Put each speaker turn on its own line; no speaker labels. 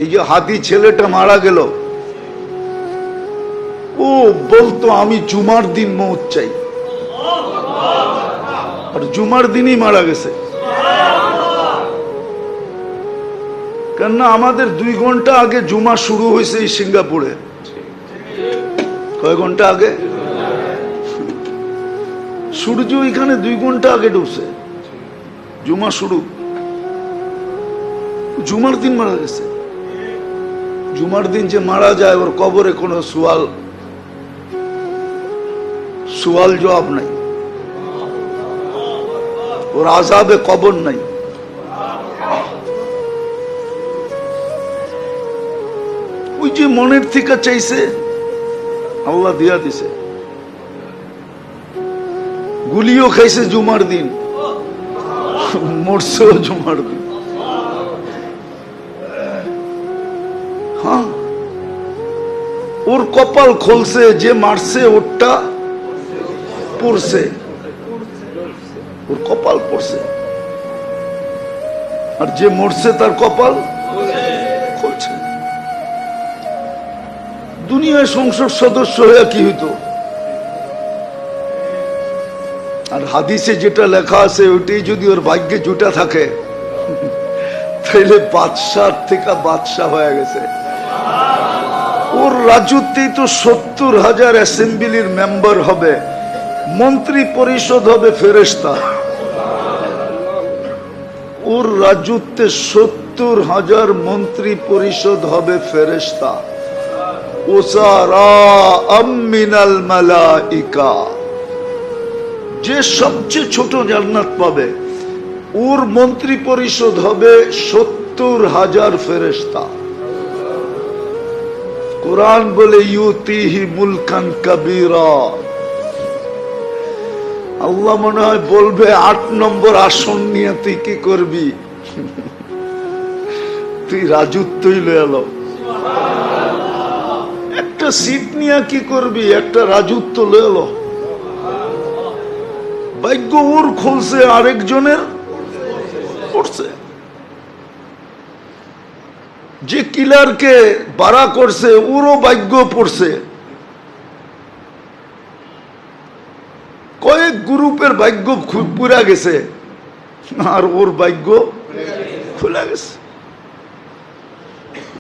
এই যে হাতি ছেলেটা মারা গেল, ও বলতো আমি জুমার দিন মৌত চাই, আর জুমার দিনই মারা গেছে। কেননা আমাদের 2 ঘন্টা আগে জুমা শুরু হয়েছে এই সিঙ্গাপুরে। কয় ঘন্টা আগে? সূর্য এখানে 2 ঘন্টা আগে ডুবছে, জুমা শুরু। জুমার দিন মারা গেছে। জুমার দিন যে মারা যায় ওর কবরে কোনো সুয়াল জবাব নাই, ওর আযাবে কবর নাই। ওই যে মনের থেকে চাইছে আল্লাহ দিয়া দিছে। গুলিও খাইছে জুমার দিন, মরছেও জুমার দিন। হ্যাঁ, ওর কপাল খুলছে, যে মারছে ওরটা পড়ছে, ওর কপাল পড়ছে, আর যে মরছে তার কপাল খুলছে। দুনিয়ায় সংসদ সদস্য হয়ে কি হইতো? আর হাদিসে যেটা লেখা আছে ওইটাই যদি ওর ভাগ্যে জুটা থাকে তাহলে বাদশাহ থেকে বাদশাহ হয়ে গেছে। ওর রাজত্বেই তো 70,000 অ্যাসেম্বলির মেম্বার হবে, মন্ত্রী পরিষদ হবে ফেরেশতা। ওর রাজত্বে 70,000 মন্ত্রী পরিষদ হবে ফেরেশতা। মিনাল মালাইকা, যে সবচেয়ে ছোট জান্নাত পাবে ওর মন্ত্রী পরিষদ হবে 70,000 ফেরেশতা। কুরআন বলে ইউতিহি মুলকান কাবীরা। আল্লাহ মনে হয় বলবে 8 নম্বর আসন নিয়ে তুই কি করবি? তুই রাজত্বই লয়ে এলো। একটা সিট নিয়ে কি করবি? একটা রাজত্ব লয়ে এলো। ভাগ্য ওর খুলছে, আরেকজনের পড়ছে। যে কিলারকে বাড়া করছে ওরও ভাগ্য পড়ছে। কয়েক গ্রুপের ভাগ্য পুরা গেছে আর ওর ভাগ্য খুলে গেছে।